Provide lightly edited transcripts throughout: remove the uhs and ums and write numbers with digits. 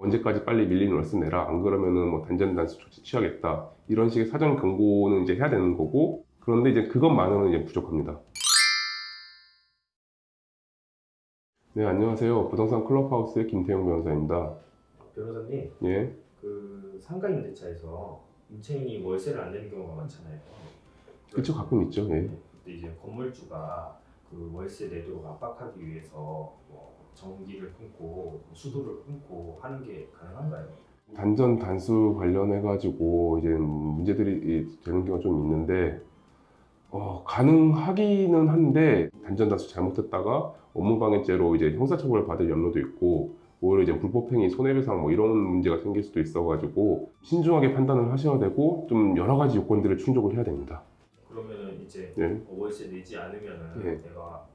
언제까지 빨리 밀린 월세 내라. 안 그러면은 뭐 단전 단수 조치 취하겠다. 이런 식의 사전 경고는 이제 해야 되는 거고, 그런데 이제 그것만으로는 이제 부족합니다. 네, 안녕하세요. 부동산 클럽하우스의 김태형 변호사입니다. 변호사님, 예, 그 상가 임대차에서 임차인이 월세를 안 내는 경우가 많잖아요. 그쵸, 가끔 있죠. 예. 근데 이제 건물주가 그 월세 내도록 압박하기 위해서 뭐 전기를 끊고 수도를 끊고 하는 게 가능한가요? 단전 단수 관련해가지고 이제 문제들이 되는 경우가 좀 있는데, 가능하기는 한데, 단전 단수 잘못했다가 업무방해죄로 이제 형사처벌을 받을 염려도 있고, 오히려 이제 불법행위, 손해배상 뭐 이런 문제가 생길 수도 있어가지고, 신중하게 판단을 하셔야 되고, 좀 여러 가지 요건들을 충족을 해야 됩니다. 그러면은 이제 예. 월세 내지 않으면은 예. 내가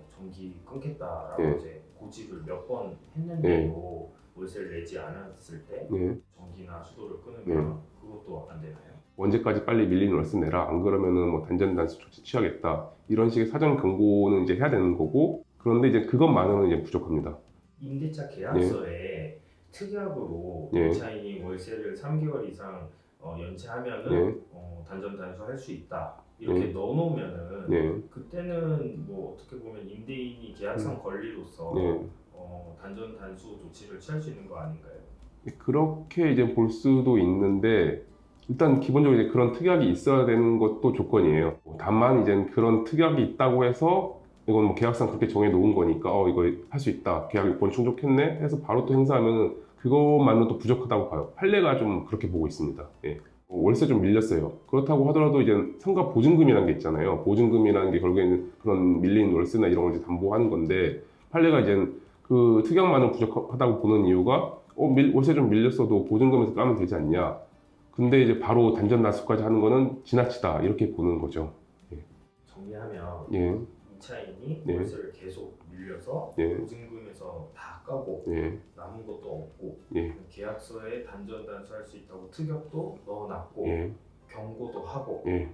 전기 끊겠다라고 예. 이제 고집을 몇 번 했는데도 월세를 내지 않았을 때 예. 전기나 수도를 끊으면 그것도 안 되나요? 언제까지 빨리 밀린 월세 내라. 안 그러면은 뭐 단전 단수 조치 취하겠다. 이런 식의 사전 경고는 이제 해야 되는 거고, 그런데 이제 그것만으로는 이제 부족합니다. 임대차 계약서에 특약으로 예. 임차인이 월세를 3개월 이상 연체하면은 예. 단전 단수할 수 있다 이렇게 넣어놓으면은 예. 그때는 뭐 어떻게 보면 임대인이 계약상 권리로서 예. 단전 단수 조치를 취할 수 있는 거 아닌가요? 그렇게 이제 볼 수도 있는데, 일단 기본적으로 이제 그런 특약이 있어야 되는 것도 조건이에요. 다만 이제 그런 특약이 있다고 해서 이건 뭐 계약상 그렇게 정해 놓은 거니까 이거 할 수 있다. 계약 요건 충족했네 해서 바로 또 행사하면은 그것만으로도 부족하다고 봐요. 판례가 좀 그렇게 보고 있습니다. 예. 월세 좀 밀렸어요. 그렇다고 하더라도 이제 상가 보증금이라는 게 있잖아요. 보증금이라는 게 결국에는 그런 밀린 월세나 이런 걸 이제 담보하는 건데, 판례가 이제 그 특약만은 부족하다고 보는 이유가 월세 좀 밀렸어도 보증금에서 까면 되지 않냐. 근데 이제 바로 단전 단수까지 하는 거는 지나치다 이렇게 보는 거죠. 정리하면 예. 임차인이 예. 월세를 계속 밀려서 예. 보증금에서 다 까고 예. 남은 것도 없고 예. 계약서에 단전 단수할 수 있다고 특약도 넣어놨고 예. 경고도 하고 예.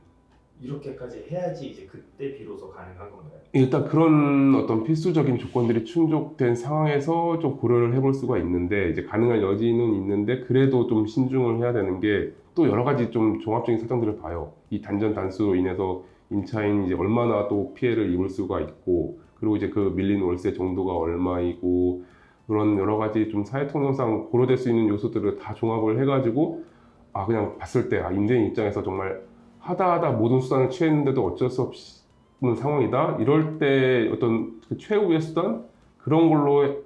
이렇게까지 해야지 이제 그때 비로소 가능한 건가요? 일단 그런 어떤 필수적인 조건들이 충족된 상황에서 좀 고려를 해볼 수가 있는데, 이제 가능한 여지는 있는데, 그래도 좀 신중을 해야 되는 게 또 여러 가지 좀 종합적인 사정들을 봐요. 이 단전 단수로 인해서 임차인이 이제 얼마나 또 피해를 입을 수가 있고, 그리고 이제 그 밀린 월세 정도가 얼마이고, 그런 여러 가지 좀 사회 통념상 고려될 수 있는 요소들을 다 종합을 해가지고, 그냥 봤을 때, 임대인 입장에서 정말 하다 모든 수단을 취했는데도 어쩔 수 없는 상황이다. 이럴 때 어떤 그 최후의 수단? 그런 걸로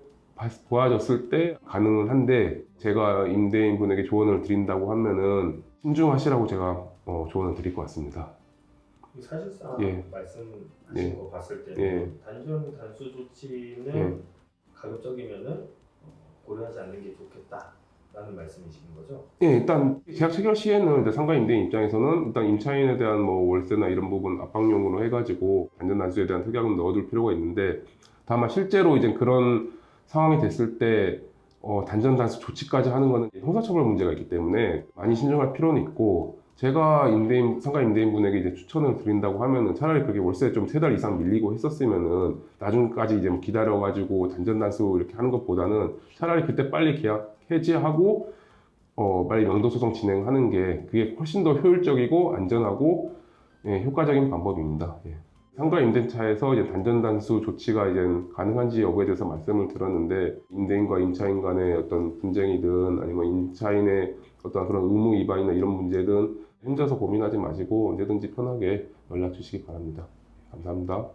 보아졌을 때 가능은 한데, 제가 임대인분에게 조언을 드린다고 하면은 신중하시라고 제가 조언을 드릴 것 같습니다. 사실상 예. 말씀하신 예. 거 봤을 때는 예. 단전 단수 조치는 예. 가급적이면은 고려하지 않는 게 좋겠다라는 말씀이신 거죠? 예, 일단 계약 체결 시에는 이제 상가 임대인 입장에서는 일단 임차인에 대한 뭐 월세나 이런 부분 압박용으로 해가지고 단전 단수에 대한 특약은 넣어둘 필요가 있는데, 다만 실제로 이제 그런 상황이 됐을 때 단전 단수 조치까지 하는 거는 형사처벌 문제가 있기 때문에 많이 신중할 필요는 있고, 제가 상가 임대인분에게 이제 추천을 드린다고 하면은 차라리 그게 월세 좀 3달 이상 밀리고 했었으면은 나중까지 이제 뭐 기다려가지고 단전 단수 이렇게 하는 것보다는 차라리 그때 빨리 계약 해지하고 빨리 명도소송 진행하는 게 그게 훨씬 더 효율적이고 안전하고 효과적인 방법입니다. 예. 상가 임대차에서 이제 단전 단수 조치가 이제 가능한지 여부에 대해서 말씀을 드렸는데, 임대인과 임차인 간의 어떤 분쟁이든 아니면 임차인의 어떤 그런 의무 위반이나 이런 문제든 혼자서 고민하지 마시고 언제든지 편하게 연락 주시기 바랍니다. 감사합니다.